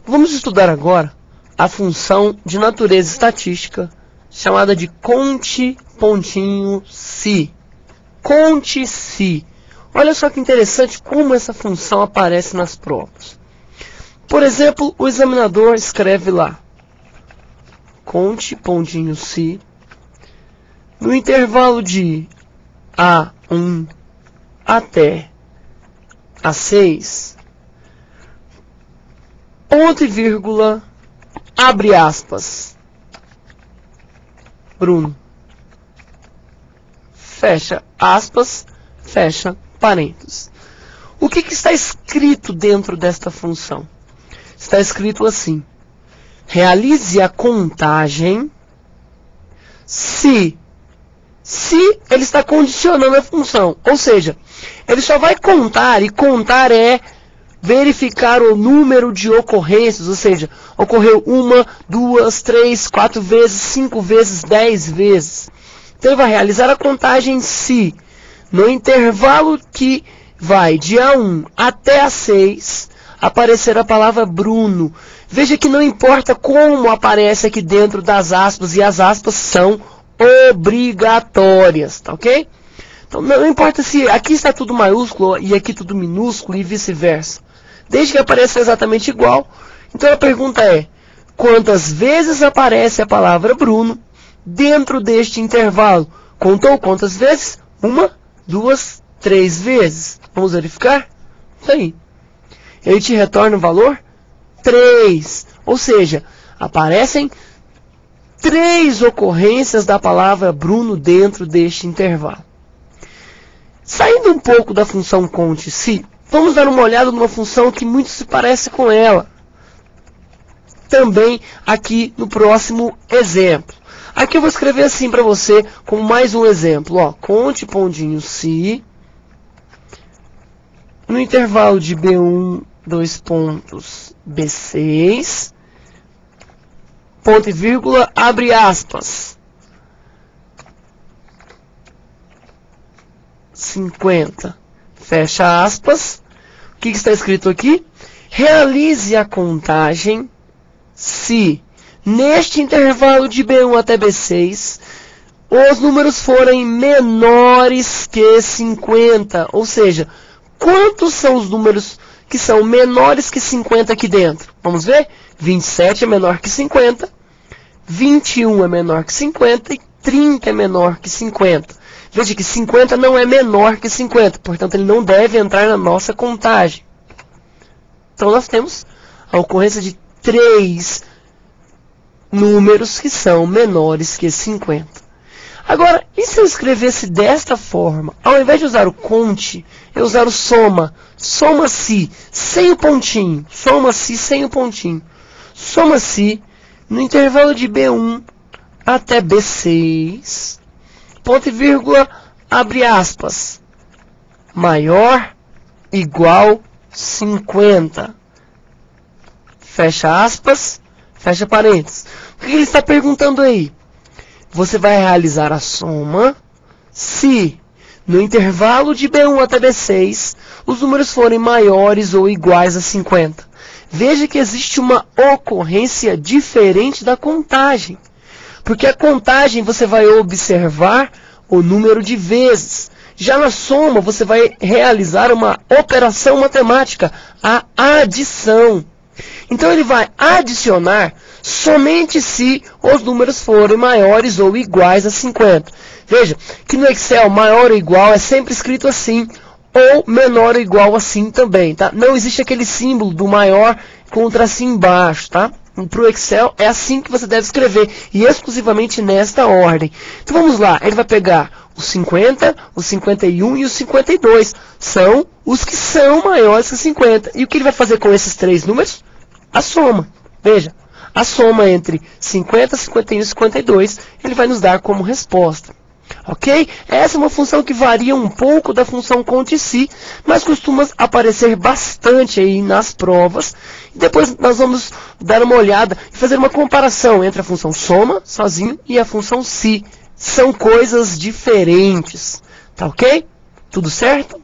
Vamos estudar agora a função de natureza estatística chamada de conte pontinho si. Conte si. Olha só que interessante como essa função aparece nas provas. Por exemplo, o examinador escreve lá conte pontinho si no intervalo de A1 até A6, ponto e vírgula, abre aspas, Bruno, fecha aspas, fecha parênteses. O que está escrito dentro desta função? Está escrito assim: realize a contagem se ele está condicionando a função. Ou seja, ele só vai contar, e contar é verificar o número de ocorrências, ou seja, ocorreu 1, 2, 3, 4 vezes, 5 vezes, 10 vezes. Então ele vai realizar a contagem se no intervalo que vai de A1 até A6 aparecer a palavra Bruno. Veja que não importa como aparece aqui dentro das aspas, e as aspas são obrigatórias, tá ok? Então não importa se aqui está tudo maiúsculo e aqui tudo minúsculo e vice-versa. Desde que apareça exatamente igual. Então a pergunta é: quantas vezes aparece a palavra Bruno dentro deste intervalo? Contou quantas vezes? 1, 2, 3 vezes. Vamos verificar? Isso aí. Ele te retorna o valor 3. Ou seja, aparecem 3 ocorrências da palavra Bruno dentro deste intervalo. Saindo um pouco da função conte si, vamos dar uma olhada numa função que muito se parece com ela. Também aqui no próximo exemplo. Aqui eu vou escrever assim para você, como mais um exemplo. Ó, conte pontinho si no intervalo de B1, 2 pontos, B6, ponto e vírgula, abre aspas, 50, fecha aspas. O que está escrito aqui? Realize a contagem se neste intervalo de B1 até B6 os números forem menores que 50. Ou seja, quantos são os números que são menores que 50 aqui dentro? Vamos ver? 27 é menor que 50, 21 é menor que 50 e 30 é menor que 50. Veja que 50 não é menor que 50, portanto ele não deve entrar na nossa contagem. Então nós temos a ocorrência de 3 números que são menores que 50. Agora, e se eu escrevesse desta forma? Ao invés de usar o conte, eu usar o soma. Soma-se sem o pontinho. Soma-se sem o pontinho. Soma-se no intervalo de B1 até B6, ponto e vírgula, abre aspas, maior, igual, 50. Fecha aspas, fecha parênteses. O que ele está perguntando aí? Você vai realizar a soma se no intervalo de B1 até B6 os números forem maiores ou iguais a 50. Veja que existe uma ocorrência diferente da contagem. Porque a contagem você vai observar o número de vezes. Já na soma você vai realizar uma operação matemática, a adição. Então ele vai adicionar somente se os números forem maiores ou iguais a 50. Veja que no Excel maior ou igual é sempre escrito assim, ou menor ou igual assim também, tá? Não existe aquele símbolo do maior com o tracinho embaixo, tá? Para o Excel é assim que você deve escrever, e exclusivamente nesta ordem. Então vamos lá, ele vai pegar os 50, os 51 e os 52. São os que são maiores que 50. E o que ele vai fazer com esses 3 números? A soma. Veja, a soma entre 50, 51 e 52, ele vai nos dar como resposta. Ok? Essa é uma função que varia um pouco da função conte si, mas costuma aparecer bastante aí nas provas. E depois nós vamos dar uma olhada e fazer uma comparação entre a função soma, sozinho, e a função si. São coisas diferentes. Tá ok? Tudo certo?